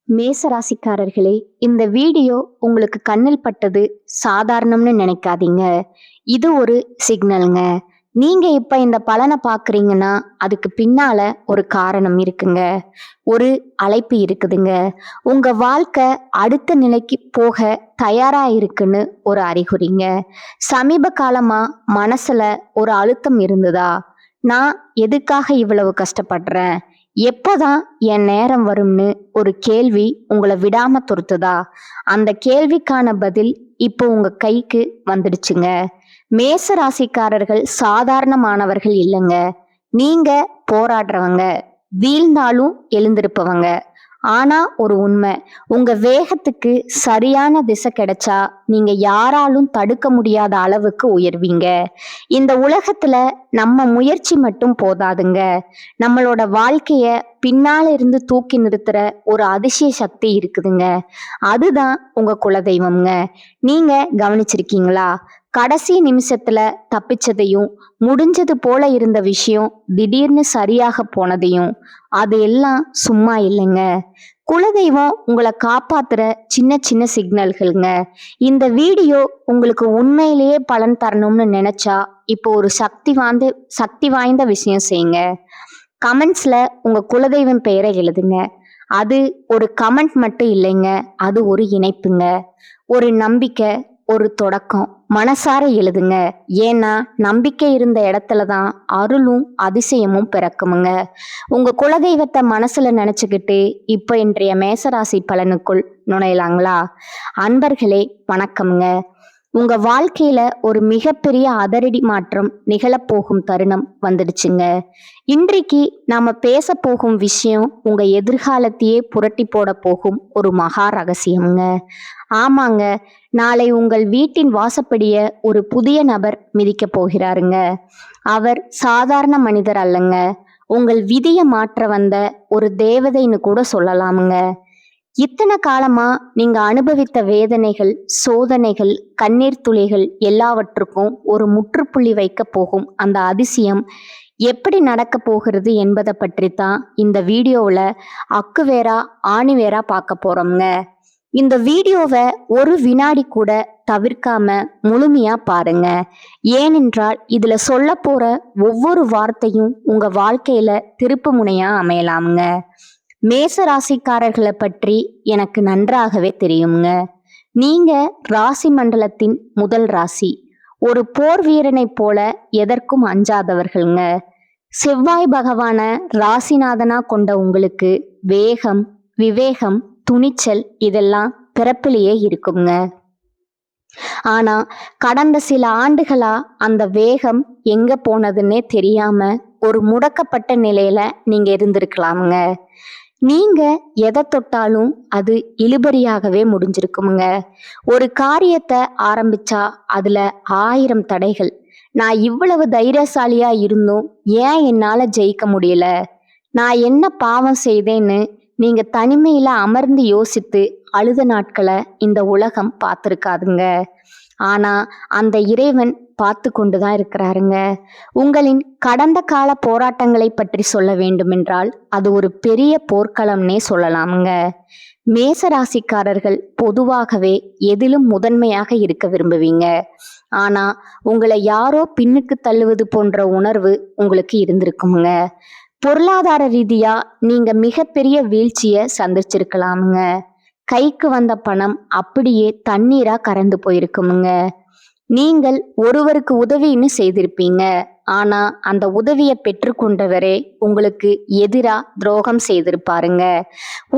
மேசராசிக்காரர்களே, இந்த வீடியோ உங்களுக்கு கண்ணில் பட்டது சாதாரணம்னு நினைக்காதீங்க. இது ஒரு சிக்னலுங்க. நீங்க இப்ப இந்த பலனை பாக்குறீங்கன்னா அதுக்கு பின்னால ஒரு காரணம் இருக்குங்க. ஒரு அழைப்பு இருக்குதுங்க. உங்க வாழ்க்கை அடுத்த நிலைக்கு போக தயாரா இருக்குன்னு ஒரு அறிகுறிங்க. சமீப காலமா மனசுல ஒரு அழுத்தம் இருந்ததா? நான் எதுக்காக இவ்வளவு கஷ்டப்படுறேன்? எப்போதான் என் நேரம் வரும்னு ஒரு கேள்வி உங்களை விடாம துரத்துதா? அந்த கேள்விக்கான பதில் இப்போ உங்க கைக்கு வந்துடுச்சுங்க. மேச ராசிக்காரர்கள் சாதாரணமானவர்கள் இல்லைங்க. நீங்க போராடுறவங்க, வீழ்ந்தாலும் எழுந்திருப்பவங்க. ஆனா ஒரு உண்மை, உங்க வேகத்துக்கு சரியான திசை கிடைச்சா நீங்க யாராலும் தடுக்க முடியாத அளவுக்கு உயர்வீங்க. இந்த உலகத்துல நம்ம முயற்சி மட்டும் போதாதுங்க. நம்மளோட வாழ்க்கைய பின்னால இருந்து தூக்கி நிறுத்துற ஒரு அதிசய சக்தி இருக்குதுங்க. அதுதான் உங்க குலதெய்வம்ங்க. நீங்க கவனிச்சிருக்கீங்களா? கடைசி நிமிஷத்துல தப்பிச்சதையும், முடிஞ்சது போல இருந்த விஷயம் திடீர்னு சரியாக போனதையும், அது எல்லாம் சும்மா இல்லைங்க. குலதெய்வம் உங்களை காப்பாத்துற சின்ன சின்ன சிக்னல்கள்ங்க. இந்த வீடியோ உங்களுக்கு உண்மையிலேயே பலன் தரணும்னு நினைச்சா இப்போ ஒரு சக்தி வாய்ந்த விஷயம் செய்யுங்க. கமெண்ட்ஸ்ல உங்க குலதெய்வம் பெயரை எழுதுங்க. அது ஒரு கமெண்ட் மட்டும் இல்லைங்க, அது ஒரு இணைப்புங்க, ஒரு நம்பிக்கை, ஒரு தொடக்கம். மனசார எழுதுங்க. ஏன்னா நம்பிக்கை இருந்த இடத்துலதான் அருளும் அதிசயமும் பிறக்குமுங்க. உங்க குலதெய்வத்தை மனசுல நினைச்சுக்கிட்டு இப்ப இன்றைய மேசராசி பலனுக்குள் நுழையலாங்களா? அன்பர்களே வணக்கம்ங்க. உங்க வாழ்க்கையில ஒரு மிகப்பெரிய அதிரடி மாற்றம் நிகழப்போகும் தருணம் வந்துடுச்சுங்க. இன்றைக்கு நாம பேச போகும் விஷயம் உங்க எதிர்காலத்தையே புரட்டி போட போகும் ஒரு மகா ரகசியம்ங்க. ஆமாங்க, நாளை உங்கள் வீட்டின் வாசப்படிய ஒரு புதிய நபர் மிதிக்க போகிறாருங்க. அவர் சாதாரண மனிதர் அல்லங்க. உங்கள் விதியை மாற்ற வந்த ஒரு தேவதைன்னு கூட சொல்லலாமுங்க. இத்தனை காலமா நீங்க அனுபவித்த வேதனைகள், சோதனைகள், கண்ணீர் துளிகள் எல்லாவற்றுக்கும் ஒரு முற்றுப்புள்ளி வைக்க போகும் அந்த அதிசயம் எப்படி நடக்க போகிறது என்பதை பற்றி தான் இந்த வீடியோவில் அக்கு வேறா ஆணி வேறா பார்க்க போறோம்ங்க. இந்த வீடியோவை ஒரு வினாடி கூட தவிர்க்காம முழுமையா பாருங்க. ஏனென்றால் இதுல சொல்ல போற ஒவ்வொரு வார்த்தையும் உங்க வாழ்க்கையில திருப்பு முனையா அமையலாமுங்க. மேச ராசிக்காரர்களை பற்றி எனக்கு நன்றாகவே தெரியுங்க. நீங்க ராசி மண்டலத்தின் முதல் ராசி. ஒரு போர் வீரனை போல எதற்கும் அஞ்சாதவர்கள்ங்க. செவ்வாய் பகவான ராசிநாதனா கொண்ட உங்களுக்கு வேகம், விவேகம், துணிச்சல் இதெல்லாம் பிறப்பிலேயே இருக்குங்க. ஆனா கடந்த சில ஆண்டுகளா அந்த வேகம் எங்க போனதுன்னே தெரியாம ஒரு முடக்கப்பட்ட நிலையில நீங்க இருந்திருக்கலாமுங்க. நீங்க எதை தொட்டாலும் அது இழுபறியாகவே முடிஞ்சிருக்குமுங்க. ஒரு காரியத்தை ஆரம்பிச்சா அதுல 1000 தடைகள். நான் இவ்வளவு தைரியசாலியா இருந்தும் ஏன் என்னால ஜெயிக்க முடியல? நான் என்ன பாவம் செய்தேன்னு நீங்க தனிமையில அமர்ந்து யோசித்து அழுத நாட்களை இந்த உலகம் பார்த்துருக்காதுங்க. ஆனா அந்த இறைவன் பார்த்து கொண்டுதான் இருக்கிறாருங்க. உங்களின் கடந்த கால போராட்டங்களை பற்றி சொல்ல வேண்டுமென்றால் அது ஒரு பெரிய போர்க்களம்னே சொல்லலாமுங்க. மேச ராசிக்காரர்கள் பொதுவாகவே எதிலும் முதன்மையாக இருக்க விரும்புவீங்க. ஆனா உங்களை யாரோ பின்னுக்கு தள்ளுவது போன்ற உணர்வு உங்களுக்கு இருந்திருக்குமுங்க. பொருளாதார ரீதியா நீங்க மிகப்பெரிய வீழ்ச்சியை சந்திச்சிருக்கலாமுங்க. கைக்கு வந்த பணம் அப்படியே தண்ணீரா கறந்து போயிருக்குமுங்க. நீங்கள் ஒருவருக்கு உதவின்னு செய்திருப்பீங்க. ஆனா அந்த உதவியை பெற்றுக்கொண்டவரே உங்களுக்கு எதிரா துரோகம் செய்திருப்பாருங்க.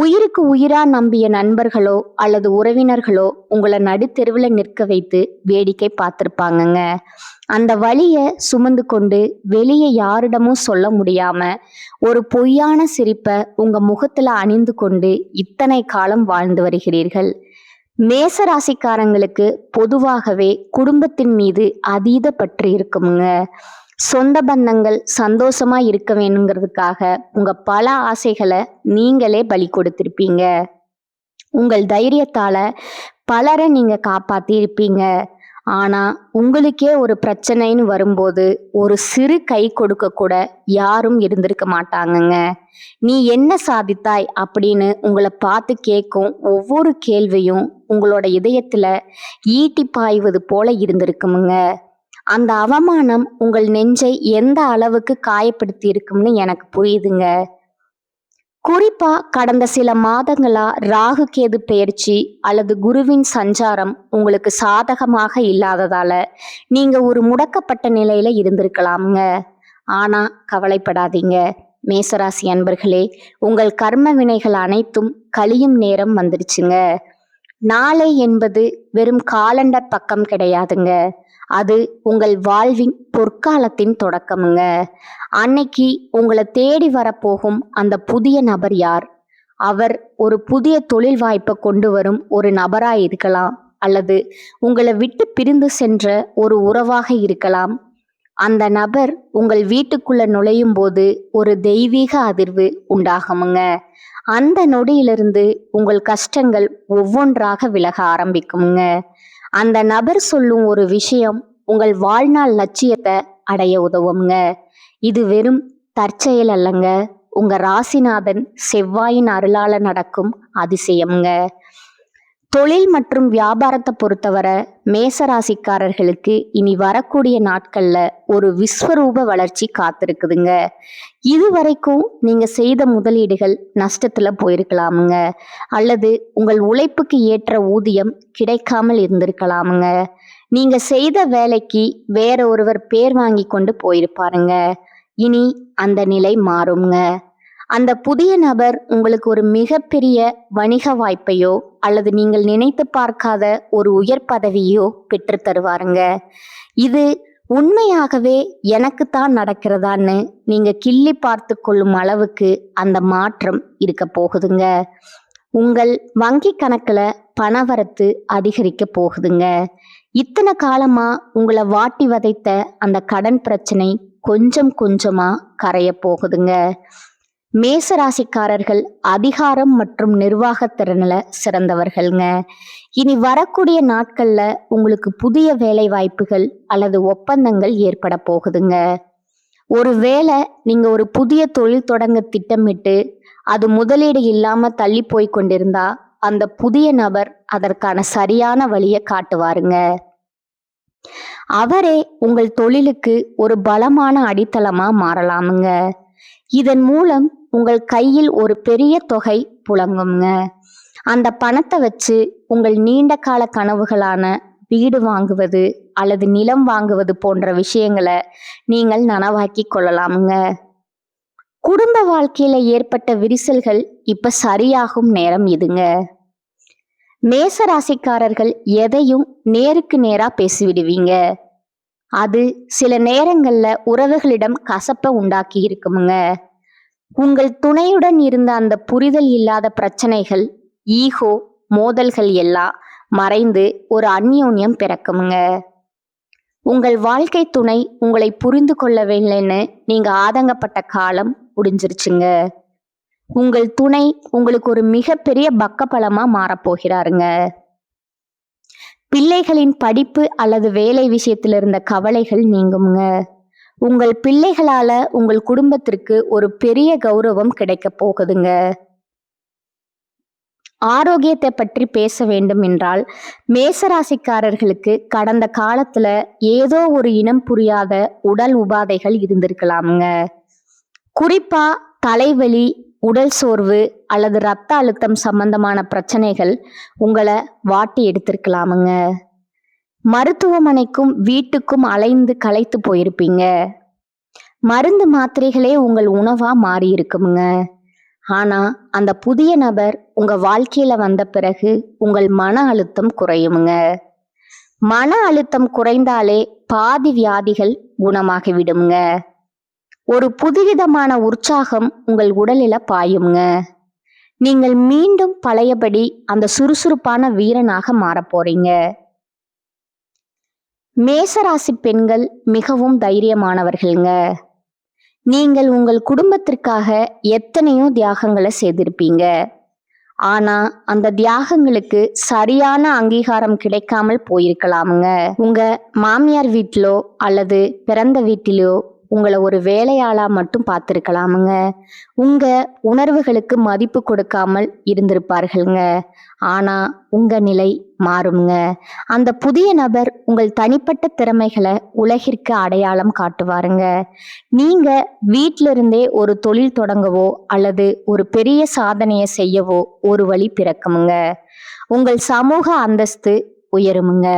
உயிருக்கு உயிரா நம்பிய நண்பர்களோ அல்லது உறவினர்களோ உங்களை நடுத்தெருவுல நிற்க வைத்து வேடிக்கை பார்த்திருப்பாங்கங்க. அந்த வலியை சுமந்து கொண்டு வெளியே யாரிடமும் சொல்ல முடியாம ஒரு பொய்யான சிரிப்பை உங்க முகத்துல அணிந்து கொண்டு இத்தனை காலம் வாழ்ந்து வருகிறீர்கள். மேச ராசிக்காரங்களுக்கு பொதுவாகவே குடும்பத்தின் மீது அதீத பற்று இருக்குமுங்க. சொந்த பந்தங்கள் சந்தோஷமா இருக்க வேணுங்கிறதுக்காக உங்க பல ஆசைகளை நீங்களே பலி கொடுத்திருப்பீங்க. உங்கள் தைரியத்தால பலரை நீங்க காப்பாத்தி இருப்பீங்க. ஆனா உங்களுக்கே ஒரு பிரச்சனைன்னு வரும்போது ஒரு சிறு கை கொடுக்க கூட யாரும் இருந்திருக்க மாட்டாங்கங்க. நீ என்ன சாதித்தாய் அப்படின்னு உங்களை பார்த்து கேட்கும் ஒவ்வொரு கேள்வியும் உங்களோட இதயத்துல ஈட்டி பாய்வது போல இருந்திருக்குமுங்க. அந்த அவமானம் உங்கள் நெஞ்சை எந்த அளவுக்கு காயப்படுத்தி இருக்கும்னு எனக்கு புரியுதுங்க. குறிப்பா கடந்த சில மாதங்களா ராகு கேது பெயர்ச்சி அல்லது குருவின் சஞ்சாரம் உங்களுக்கு சாதகமாக இல்லாததால நீங்க ஒரு முடக்கப்பட்ட நிலையில இருந்திருக்கலாம்ங்க. ஆனா கவலைப்படாதீங்க மேசராசி அன்பர்களே, உங்கள் கர்ம வினைகள் அனைத்தும் கழியும் நேரம் வந்துடுச்சுங்க. நாளை என்பது வெறும் காலண்டர் பக்கம் கிடையாதுங்க, அது உங்கள் வாழ்வின் பொற்காலத்தின் தொடக்கமுங்க. அன்னைக்கு உங்களை தேடி வரப்போகும் அந்த புதிய நபர் யார்? அவர் ஒரு புதிய தொழில் வாய்ப்பை கொண்டு வரும் ஒரு நபராய் இருக்கலாம், அல்லது உங்களை விட்டு பிரிந்து சென்ற ஒரு உறவாக இருக்கலாம். அந்த நபர் உங்கள் வீட்டுக்குள்ள நுழையும் போது ஒரு தெய்வீக அதிர்வு உண்டாகுமுங்க. அந்த நொடியிலிருந்து உங்கள் கஷ்டங்கள் ஒவ்வொன்றாக விலக ஆரம்பிக்குமுங்க. அந்த நபர் சொல்லும் ஒரு விஷயம் உங்கள் வாழ்நாள் லட்சியத்தை அடைய உதவுங்க. இது வெறும் தற்செயல் அல்லங்க, உங்க ராசிநாதன் செவ்வாயின் அருளால நடக்கும் அதிசயம்ங்க. தொழில் மற்றும் வியாபாரத்தை பொறுத்தவரை மேசராசிக்காரர்களுக்கு இனி வரக்கூடிய நாட்கள்ல ஒரு விஸ்வரூப வளர்ச்சி காத்திருக்குதுங்க. இதுவரைக்கும் நீங்க செய்த முதலீடுகள் நஷ்டத்துல போயிருக்கலாமுங்க, அல்லது உங்கள் உழைப்புக்கு ஏற்ற ஊதியம் கிடைக்காமல் இருந்திருக்கலாமுங்க. நீங்க செய்த வேலைக்கு வேற ஒருவர் பேர் வாங்கி கொண்டு போயிருப்பாருங்க. இனி அந்த நிலை மாறுங்க. அந்த புதிய நபர் உங்களுக்கு ஒரு மிகப்பெரிய வணிக வாய்ப்பையோ அல்லது நீங்கள் நினைத்து பார்க்காத ஒரு உயர் பதவியோ பெற்று தருவாருங்க. இது உண்மையாகவே எனக்குத்தான் நடக்கிறதான்னு நீங்க கிள்ளி பார்த்து கொள்ளும் அளவுக்கு அந்த மாற்றம் இருக்க போகுதுங்க. உங்கள் வங்கி கணக்குல பணவரத்து அதிகரிக்க போகுதுங்க. இத்தனை காலமா உங்களை வாட்டி வதைத்த அந்த கடன் பிரச்சனை கொஞ்சம் கொஞ்சமா கரைய போகுதுங்க. மேசராசிக்காரர்கள் அதிகாரம் மற்றும் நிர்வாக திறனில் சிறந்தவர்கள்ங்க. இனி வரக்கூடிய நாட்கள்ல உங்களுக்கு புதிய வேலை வாய்ப்புகள் அல்லது ஒப்பந்தங்கள் ஏற்பட போகுதுங்க. ஒருவேளை நீங்க ஒரு புதிய தொழில் தொடங்க திட்டமிட்டு அது முதலீடு இல்லாம தள்ளி போய் கொண்டிருந்தா அந்த புதிய நபர் அதற்கான சரியான வழியை காட்டுவாருங்க. அவரே உங்கள் தொழிலுக்கு ஒரு பலமான அடித்தளமா மாறலாமுங்க. இதன் மூலம் உங்கள் கையில் ஒரு பெரிய தொகை புழங்குங்க. அந்த பணத்தை வச்சு உங்கள் நீண்ட கால கனவுகளான வீடு வாங்குவது அல்லது நிலம் வாங்குவது போன்ற விஷயங்களை நீங்கள் நனவாக்கி கொள்ளலாமுங்க. குடும்ப வாழ்க்கையில ஏற்பட்ட விரிசல்கள் இப்ப சரியாகும் நேரம் இதுங்க. மேசராசிக்காரர்கள் எதையும் நேருக்கு நேரா பேசிவிடுவீங்க. அது சில நேரங்கள்ல உறவுகளிடம் கசப்பை உண்டாக்கி இருக்குமுங்க. உங்கள் துணையுடன் இருந்த அந்த புரிதல் இல்லாத பிரச்சனைகள், ஈகோ, மோதல்கள் எல்லாம் மறைந்து ஒரு அந்யோன்யம் பிறக்குமுங்க. உங்கள் வாழ்க்கை துணை உங்களை புரிந்து கொள்ளவில்லைன்னு நீங்க ஆதங்கப்பட்ட காலம் முடிஞ்சிருச்சுங்க. உங்கள் துணை உங்களுக்கு ஒரு மிகப்பெரிய பக்கபலமா மாறப்போகிறாருங்க. பிள்ளைகளின் படிப்பு அல்லது வேலை விஷயத்தில் இருந்த கவலைகள் நீங்குங்க. உங்கள் பிள்ளைகளால உங்கள் குடும்பத்திற்கு ஒரு பெரிய கௌரவம் கிடைக்க போகுதுங்க. ஆரோக்கியத்தை பற்றி பேச வேண்டும் என்றால் மேசராசிக்காரர்களுக்கு கடந்த காலத்துல ஏதோ ஒரு இனம் புரியாத உடல் உபாதைகள் இருந்திருக்கலாமுங்க. குறிப்பா தலைவலி, உடல் சோர்வு அல்லது இரத்த அழுத்தம் சம்பந்தமான பிரச்சனைகள் உங்களை வாட்டி எடுத்திருக்கலாமுங்க. மருத்துவமனைக்கும் வீட்டுக்கும் அலைந்து களைத்து போயிருப்பீங்க. மருந்து மாத்திரைகளே உங்கள் உணவா மாறி இருக்குமுங்க. ஆனா அந்த புதிய நபர் உங்க வாழ்க்கையில வந்த பிறகு உங்கள் மன அழுத்தம் குறையுமுங்க. மன அழுத்தம் குறைந்தாலே பாதி வியாதிகள் குணமாகி விடுமுங்க. ஒரு புதுவிதமான உற்சாகம் உங்கள் உடலில பாயுங்க. நீங்கள் மீண்டும் பழையபடி அந்த சுறுசுறுப்பான வீரனாக மாறப் போறீங்க. மேசராசி பெண்கள் மிகவும் தைரியமானவர்கள்ங்க. நீங்கள் உங்கள் குடும்பத்திற்காக எத்தனையோ தியாகங்களை செய்திருப்பீங்க. ஆனா அந்த தியாகங்களுக்கு சரியான அங்கீகாரம் கிடைக்காமல் போயிருக்கலாமுங்க. உங்க மாமியார் வீட்டிலோ அல்லது பிறந்த வீட்டிலோ உங்களை ஒரு வேலையாளா மட்டும் பார்த்திருக்கலாமுங்க. உங்க உணர்வுகளுக்கு மதிப்பு கொடுக்காமல் இருந்திருப்பார்கள்ங்க. ஆனா உங்க நிலை மாறுங்க. அந்த புதிய நபர் உங்கள் தனிப்பட்ட திறமைகளை உலகிற்கு அடையாளம் காட்டுவாருங்க. நீங்க வீட்டில இருந்தே ஒரு தொழில் தொடங்கவோ அல்லது ஒரு பெரிய சாதனையை செய்யவோ ஒரு வழி பிறக்குமுங்க. உங்கள் சமூக அந்தஸ்து உயருமுங்க.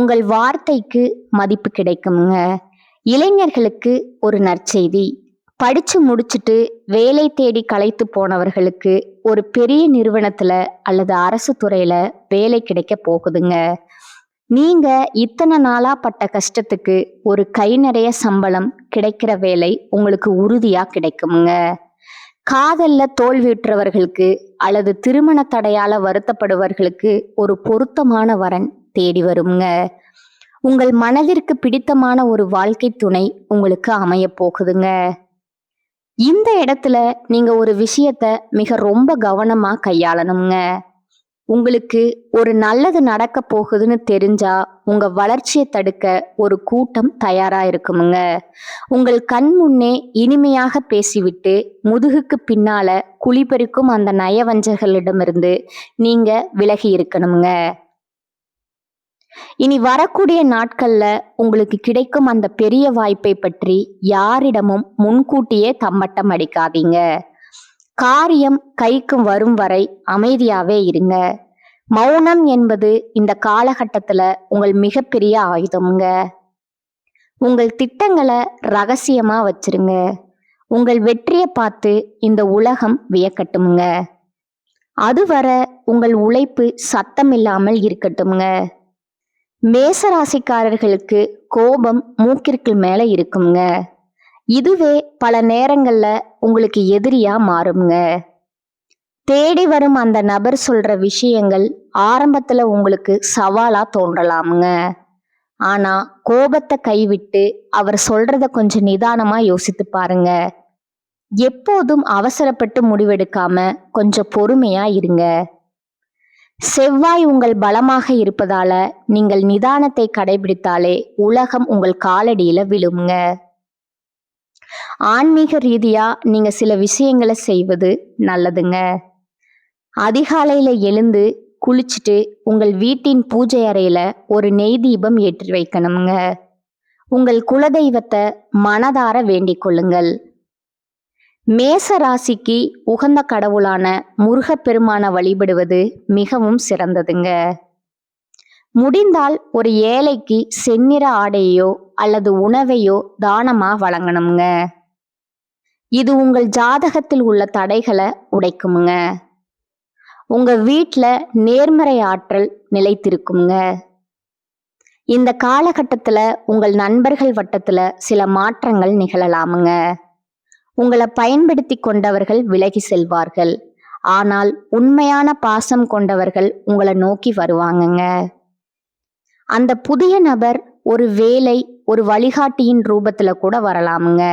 உங்கள் வார்த்தைக்கு மதிப்பு கிடைக்குமுங்க. இளைஞர்களுக்கு ஒரு நற்செய்தி. படிச்சு முடிச்சுட்டு வேலை தேடி களைத்து போனவர்களுக்கு ஒரு பெரிய நிறுவனத்துல அல்லது அரசு துறையில வேலை கிடைக்க போகுதுங்க. நீங்க இத்தனை நாளா பட்ட கஷ்டத்துக்கு ஒரு கை நிறைய சம்பளம் கிடைக்கிற வேலை உங்களுக்கு உறுதியா கிடைக்குமுங்க. காதல்ல தோல்வியுற்றவர்களுக்கு அல்லது திருமண தடையால வருத்தப்படுவர்களுக்கு ஒரு பொருத்தமான வரன் தேடி வருங்க. உங்கள் மனதிற்கு பிடித்தமான ஒரு வாழ்க்கை துணை உங்களுக்கு அமைய போகுதுங்க. இந்த இடத்துல நீங்க ஒரு விஷயத்த மிக ரொம்ப கவனமா கையாளணுங்க. உங்களுக்கு ஒரு நல்லது நடக்க போகுதுன்னு தெரிஞ்சா உங்க வளர்ச்சியை தடுக்க ஒரு கூட்டம் தயாரா இருக்குமுங்க. உங்கள் கண் முன்னே இனிமையாக பேசிவிட்டு முதுகுக்கு பின்னால குழிபறிக்கும் அந்த நயவஞ்சகர்களிடமிருந்து நீங்க விலகி இருக்கணுங்க. இனி வரக்கூடிய நாட்கள்ல உங்களுக்கு கிடைக்கும் அந்த பெரிய வாய்ப்பை பற்றி யாரிடமும் முன்கூட்டியே தம்மட்டம் அடிக்காதீங்க. காரியம் கைக்கு வரும் வரை அமைதியாவே இருங்க. மௌனம் என்பது இந்த காலகட்டத்துல உங்கள் மிகப்பெரிய ஆயுதம்ங்க. உங்கள் திட்டங்களை ரகசியமா வச்சிருங்க. உங்கள் வெற்றியை பார்த்து இந்த உலகம் வியக்கட்டுமுங்க. அதுவரை உங்கள் உழைப்பு சத்தம் இல்லாமல் இருக்கட்டுமுங்க. மேசராசிக்காரர்களுக்கு கோபம் மூக்கிற்கு மேல இருக்குங்க. இதுவே பல நேரங்கள்ல உங்களுக்கு எதிரியா மாறுங்க. தேடி வரும் அந்த நபர் சொல்ற விஷயங்கள் ஆரம்பத்துல உங்களுக்கு சவாலா தோன்றலாமுங்க. ஆனா கோபத்தை கைவிட்டு அவர் சொல்றத கொஞ்சம் நிதானமா யோசித்து பாருங்க. எப்போதும் அவசரப்பட்டு முடிவெடுக்காம கொஞ்சம் பொறுமையா இருங்க. செவ்வாய் உங்கள் பலமாக இருப்பதால நீங்கள் நிதானத்தை கடைபிடித்தாலே உலகம் உங்கள் காலடியில விழுமுங்க. ஆன்மீக ரீதியா நீங்க சில விஷயங்களை செய்வது நல்லதுங்க. அதிகாலையில எழுந்து குளிச்சுட்டு உங்கள் வீட்டின் பூஜை அறையில ஒரு நெய் தீபம் ஏற்றி வைக்கணுங்க. உங்கள் குலதெய்வத்தை மனதார வேண்டிக் கொள்ளுங்கள். மேச ராசிக்கு உகந்த கடவுளான முருகப்பெருமான வழிபடுவது மிகவும் சிறந்ததுங்க. முடிந்தால் ஒரு ஏழைக்கு செந்நிற ஆடையோ அல்லது உணவையோ தானமா வழங்கணுங்க. இது உங்கள் ஜாதகத்தில் உள்ள தடைகளை உடைக்குமுங்க. உங்க வீட்டுல நேர்மறை ஆற்றல் நிலைத்திருக்குங்க. இந்த காலகட்டத்துல உங்கள் நண்பர்கள் வட்டத்துல சில மாற்றங்கள் நிகழலாமுங்க. உங்களை பயன்படுத்தி கொண்டவர்கள் விலகி செல்வார்கள். ஆனால் உண்மையான பாசம் கொண்டவர்கள் உங்களை நோக்கி வருவாங்கங்க. அந்த புதிய நபர் ஒரு வேலை, ஒரு வழிகாட்டியின் ரூபத்துல கூட வரலாமுங்க.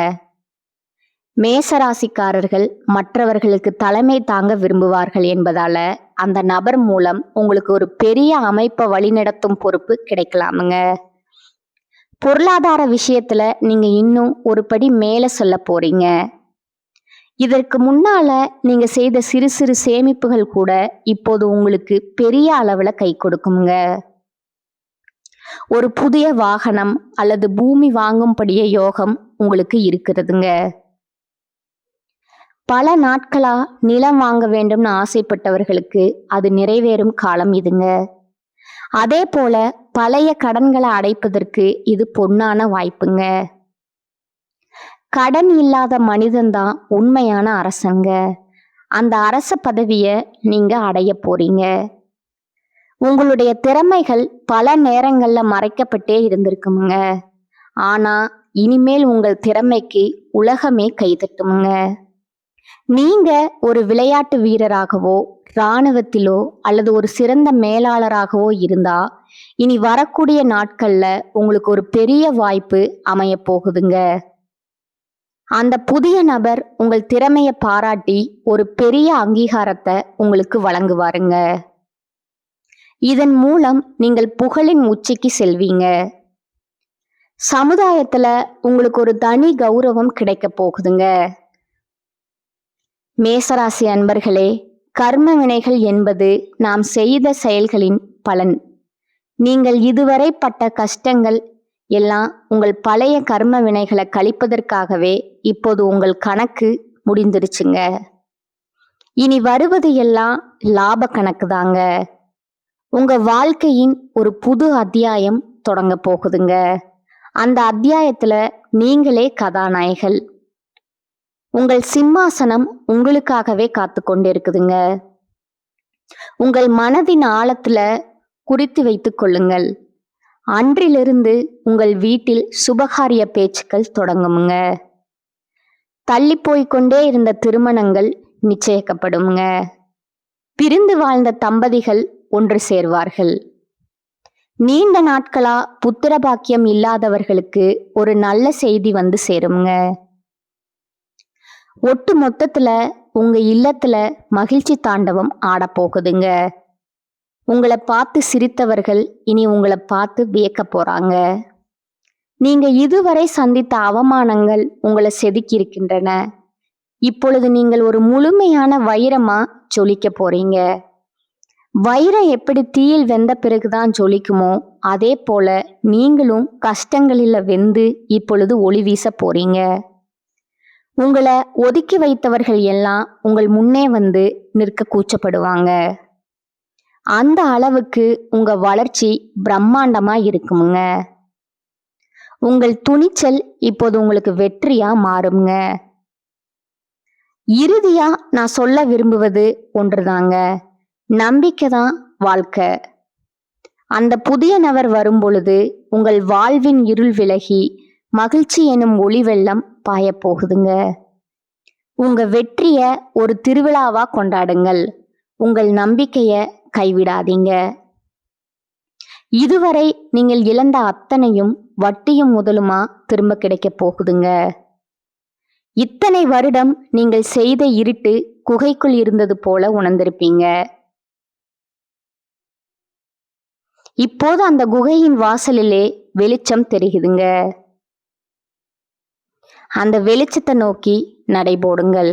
மேசராசிக்காரர்கள் மற்றவர்களுக்கு தலைமை தாங்க விரும்புவார்கள் என்பதால அந்த நபர் மூலம் உங்களுக்கு ஒரு பெரிய அமைப்பை வழிநடத்தும் பொறுப்பு கிடைக்கலாமுங்க. பொருளாதார விஷயத்துல நீங்க இன்னும் ஒரு படி மேல சொல்ல போறீங்க. இதற்கு முன்னால நீங்க செய்த சிறு சிறு சேமிப்புகள் கூட இப்போது உங்களுக்கு பெரிய அளவுல கை கொடுக்குங்க. ஒரு புதிய வாகனம் அல்லது பூமி வாங்கும்படிய யோகம் உங்களுக்கு இருக்கிறதுங்க. பல நாட்களா நிலம் வாங்க வேண்டும்னு ஆசைப்பட்டவர்களுக்கு அது நிறைவேறும் காலம் இதுங்க. அதே போல பழைய கடன்களை அடைப்பதற்கு இது பொன்னான வாய்ப்புங்க. கடன் இல்லாத மனிதன்தான் உண்மையான அரசங்க. அந்த அரச பதவியை நீங்க அடைய போறீங்க. உங்களுடைய திறமைகள் பல நேரங்கள்ல மறைக்கப்பட்டே இருந்திருக்குமுங்க. ஆனா இனிமேல் உங்கள் திறமைக்கு உலகமே கைதட்டுமுங்க. நீங்க ஒரு விளையாட்டு வீரராகவோ இராணுவத்திலோ அல்லது ஒரு சிறந்த மேலாளராகவோ இருந்தா இனி வரக்கூடிய நாட்கள்ல உங்களுக்கு ஒரு பெரிய வாய்ப்பு அமைய போகுதுங்க. அந்த புதிய நபர் உங்கள் திறமையை பாராட்டி ஒரு பெரிய அங்கீகாரத்தை உங்களுக்கு வழங்குவாருங்க. இதன் மூலம் நீங்கள் புகழின் உச்சிக்கு செல்வீங்க. சமுதாயத்துல உங்களுக்கு ஒரு தனி கௌரவம் கிடைக்க போகுதுங்க. மேசராசி அன்பர்களே, கர்ம வினைகள் என்பது நாம் செய்த செயல்களின் பலன். நீங்கள் இதுவரை பட்ட கஷ்டங்கள் எல்லாம் உங்கள் பழைய கர்ம வினைகளை கழிப்பதற்காகவே இப்போது உங்கள் கணக்கு முடிந்துருச்சுங்க. இனி வருவது எல்லாம் லாப கணக்கு தாங்க. உங்க வாழ்க்கையின் ஒரு புது அத்தியாயம் தொடங்க போகுதுங்க. அந்த அத்தியாயத்துல நீங்களே கதாநாயகர்கள். உங்கள் சிம்மாசனம் உங்களுக்காகவே காத்து கொண்டிருக்குதுங்க. உங்கள் மனதின் ஆழத்துல குறித்து வைத்துக் கொள்ளுங்கள். அன்றிலிருந்து உங்கள் வீட்டில் சுபகாரிய பேச்சுக்கள் தொடங்குமுங்க. தள்ளி போய்கொண்டே இருந்த திருமணங்கள் நிச்சயிக்கப்படுங்க. பிரிந்து வாழ்ந்த தம்பதிகள் ஒன்று சேர்வார்கள். நீண்ட நாட்களா புத்திர பாக்கியம் இல்லாதவர்களுக்கு ஒரு நல்ல செய்தி வந்து சேருங்க. ஒட்டு மொத்தத்துல உங்க இல்லத்துல மகிழ்ச்சி தாண்டவம் ஆடப்போகுதுங்க. உங்களை பார்த்து சிரித்தவர்கள் இனி உங்களை பார்த்து வியக்க போறாங்க. நீங்க இதுவரை சந்தித்த அவமானங்கள் உங்களை செதுக்கி இருக்கின்றன. இப்பொழுது நீங்கள் ஒரு முழுமையான வைரமா ஜொலிக்க போறீங்க. வைரம் எப்படி தீயில் வெந்த பிறகுதான் ஜொலிக்குமோ அதே போல நீங்களும் கஷ்டங்களில் வெந்து இப்பொழுது ஒளி வீச போறீங்க. உங்களை ஒதுக்கி வைத்தவர்கள் எல்லாம் உங்கள் முன்னே வந்து நிற்க கூச்சப்படுவாங்க. அந்த அளவுக்கு உங்க வளர்ச்சி பிரம்மாண்டமா இருக்குமுங்க. உங்கள் துணிச்சல் இப்போது உங்களுக்கு வெற்றியா மாறுங்க. இறுதியா நான் சொல்ல விரும்புவது ஒன்றுதாங்க. நம்பிக்கை தான் வாழ்க்கை. அந்த புதிய நபர் வரும் பொழுது உங்கள் வாழ்வின் இருள் விலகி மகிழ்ச்சி எனும் ஒளி வெள்ளம் பாய போகுதுங்க. உங்க வெற்றிய ஒரு திருவிழாவா கொண்டாடுங்கள். உங்கள் நம்பிக்கைய கைவிடாதீங்க. இதுவரை நீங்கள் இழந்த அத்தனையும் வட்டியும் முதலுமா திரும்ப கிடைக்க போகுதுங்க. இத்தனை வருடம் நீங்கள் செய்த இருட்டு குகைக்குள் இருந்தது போல உணர்ந்திருப்பீங்க. இப்போது அந்த குகையின் வாசலிலே வெளிச்சம் தெரியுதுங்க. அந்த வெளிச்சத்தை நோக்கி நடைபோடுங்கள்.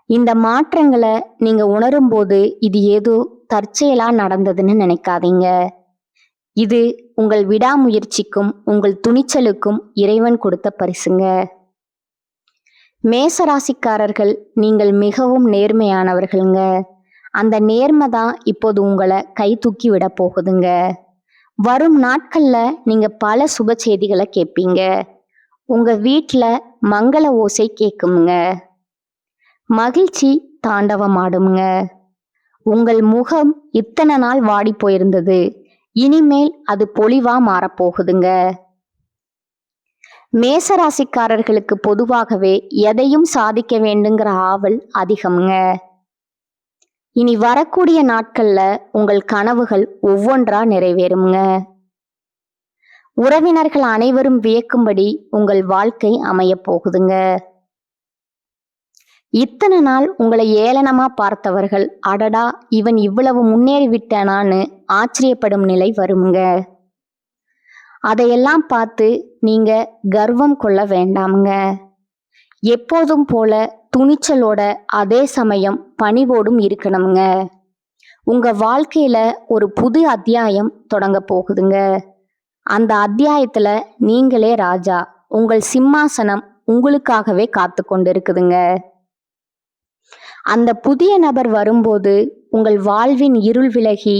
இந்த மாற்றங்களை நீங்க உணரும் போது இது ஏதோ தற்செயலா நடந்ததுன்னு நினைக்காதீங்க. இது உங்கள் விடாமுயற்சிக்கும் உங்கள் துணிச்சலுக்கும் இறைவன் கொடுத்த பரிசுங்க. மேசராசிக்காரர்கள் நீங்கள் மிகவும் நேர்மையானவர்கள்ங்க. அந்த நேர்மை தான் இப்போது உங்களை கை தூக்கி விட போகுதுங்க. வரும் நாட்கள்ல நீங்க பல சுப செய்திகளை கேட்பீங்க. உங்க வீட்டுல மங்கள ஓசை கேட்குமுங்க. மகிழ்ச்சி தாண்டவமாடுங்க. உங்கள் முகம் இத்தனை நாள் வாடி போயிருந்தது, இனிமேல் அது பொலிவா மாறப்போகுதுங்க. மேசராசிக்காரர்களுக்கு பொதுவாகவே எதையும் சாதிக்க வேண்டுங்கிற ஆவல் அதிகம்ங்க. இனி வரக்கூடிய நாட்கள்ல உங்கள் கனவுகள் ஒவ்வொன்றா நிறைவேறுங்க. உறவினர்கள் அனைவரும் வியக்கும்படி உங்கள் வாழ்க்கை அமைய போகுதுங்க. இத்தனை நாள் உங்களை ஏளனமா பார்த்தவர்கள் அடடா இவன் இவ்வளவு முன்னேறி விட்டானான்னு ஆச்சரியப்படும் நிலை வருங்க. அதையெல்லாம் பார்த்து நீங்க கர்வம் கொள்ள வேண்டாமுங்க. எப்போதும் போல துணிச்சலோட அதே சமயம் பணிவோடும் இருக்கணுங்க. உங்க வாழ்க்கையில ஒரு புது அத்தியாயம் தொடங்க போகுதுங்க. அந்த அத்தியாயத்துல நீங்களே ராஜா. உங்கள் சிம்மாசனம் உங்களுக்காகவே காத்து கொண்டு இருக்குதுங்க. அந்த புதிய நபர் வரும்போது உங்கள் வாழ்வின் இருள் விலகி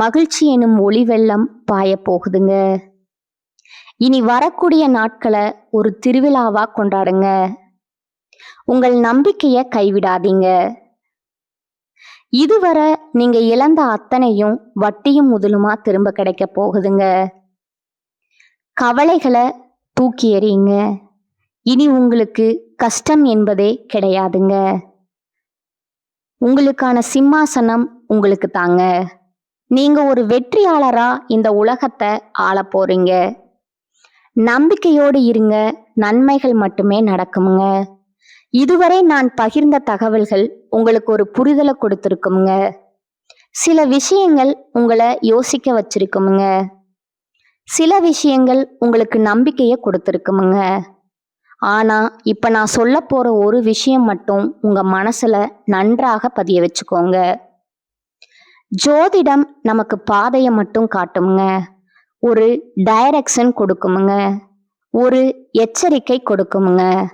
மகிழ்ச்சி எனும் ஒளி வெள்ளம் பாய போகுதுங்க. இனி வரக்கூடிய நாட்களை ஒரு திருவிழாவா கொண்டாடுங்க. உங்கள் நம்பிக்கைய கைவிடாதீங்க. இதுவரை நீங்க இழந்த அத்தனையும் வட்டியும் முதலுமா திரும்ப கிடைக்க போகுதுங்க. கவலைகளை தூக்கி எறியுங்க. இனி உங்களுக்கு கஷ்டம் என்பதே கிடையாதுங்க. உங்களுக்கான சிம்மாசனம் உங்களுக்கு தாங்க. நீங்க ஒரு வெற்றியாளரா இந்த உலகத்தை ஆள போறீங்க. நம்பிக்கையோடு இருங்க. நன்மைகள் மட்டுமே நடக்குமுங்க. இதுவரை நான் பகிர்ந்த தகவல்கள் உங்களுக்கு ஒரு புரிதலை கொடுத்திருக்குமுங்க. சில விஷயங்கள் உங்களை யோசிக்க வச்சிருக்குமுங்க. சில விஷயங்கள் உங்களுக்கு நம்பிக்கையை கொடுத்திருக்குமுங்க. ஆனா இப்ப நான் சொல்ல போற ஒரு விஷயம் மட்டும் உங்க மனசுல நன்றாக பதிய வச்சுக்கோங்க. ஜோதிடம் நமக்கு பாதையை மட்டும் காட்டுமுங்க. ஒரு டைரக்ஷன் கொடுக்குமுங்க. ஒரு எச்சரிக்கை கொடுக்குமுங்க.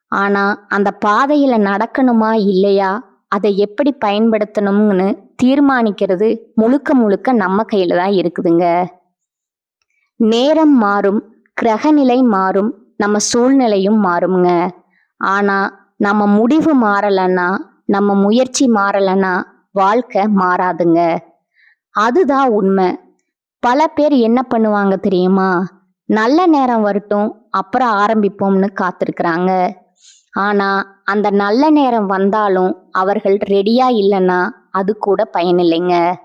ஆனா அந்த பாதையில நடக்கணுமா இல்லையா, அதை எப்படி பயன்படுத்தணும்னு தீர்மானிக்கிறது முழுக்க முழுக்க நம்ம கையில தான் இருக்குதுங்க. நேரம் மாறும், கிரகநிலை மாறும், நம்ம சூழ்நிலையும் மாறுமுங்க. ஆனா நம்ம முடிவு மாறலன்னா, நம்ம முயற்சி மாறலன்னா வாழ்க்கை மாறாதுங்க. அதுதான் உண்மை. பல பேர் என்ன பண்ணுவாங்க தெரியுமா? நல்ல நேரம் வரட்டும் அப்புறம் ஆரம்பிப்போம்னு காத்திருக்கிறாங்க. ஆனா அந்த நல்ல நேரம் வந்தாலும் அவர்கள் ரெடியா இல்லைன்னா அது கூட பயனில்லைங்க.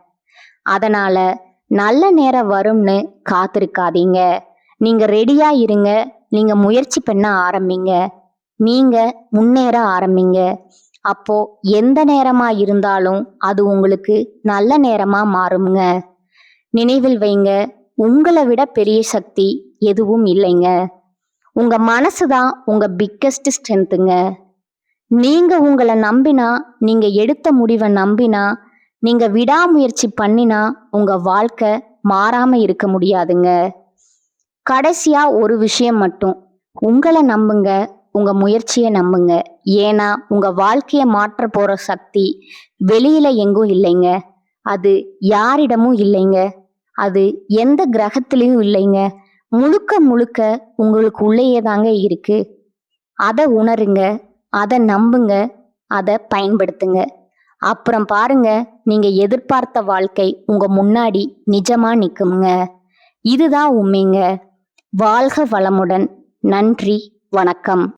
அதனால நல்ல நேரம் வரும்னு காத்திருக்காதீங்க. நீங்க ரெடியா இருங்க. நீங்க முயற்சி பண்ண ஆரம்பிங்க. நீங்க முன்னேற ஆரம்பிங்க. அப்போ எந்த நேரமா இருந்தாலும் அது உங்களுக்கு நல்ல நேரமா மாறுங்க. நினைவில் வைங்க, உங்களை விட பெரிய சக்தி எதுவும் இல்லைங்க. உங்க மனசுதான் உங்க பிக்கஸ்ட் ஸ்ட்ரென்த்துங்க. நீங்க உங்களை நம்பினா, நீங்க எடுத்த முடிவை நம்பினா, நீங்க விடாமுயற்சி பண்ணினா உங்க வாழ்க்கை மாறாம இருக்க முடியாதுங்க. கடைசியா ஒரு விஷயம் மட்டும், உங்களை நம்புங்க, உங்க முயற்சியை நம்புங்க. ஏன்னா உங்க வாழ்க்கையை மாற்ற போற சக்தி வெளியில எங்கும் இல்லைங்க. அது யாரிடமும் இல்லைங்க. அது எந்த கிரகத்திலையும் இல்லைங்க. முழுக்க முழுக்க உங்களுக்கு உள்ளேயே தாங்க இருக்கு. அதை உணருங்க, அதை நம்புங்க, அதை பயன்படுத்துங்க. அப்புறம் பாருங்க, நீங்க எதிர்பார்த்த வாழ்க்கை உங்க முன்னாடி நிஜமா நிக்குமுங்க. இதுதான் உண்மைங்க. வாழ்க வளமுடன். நன்றி, வணக்கம்.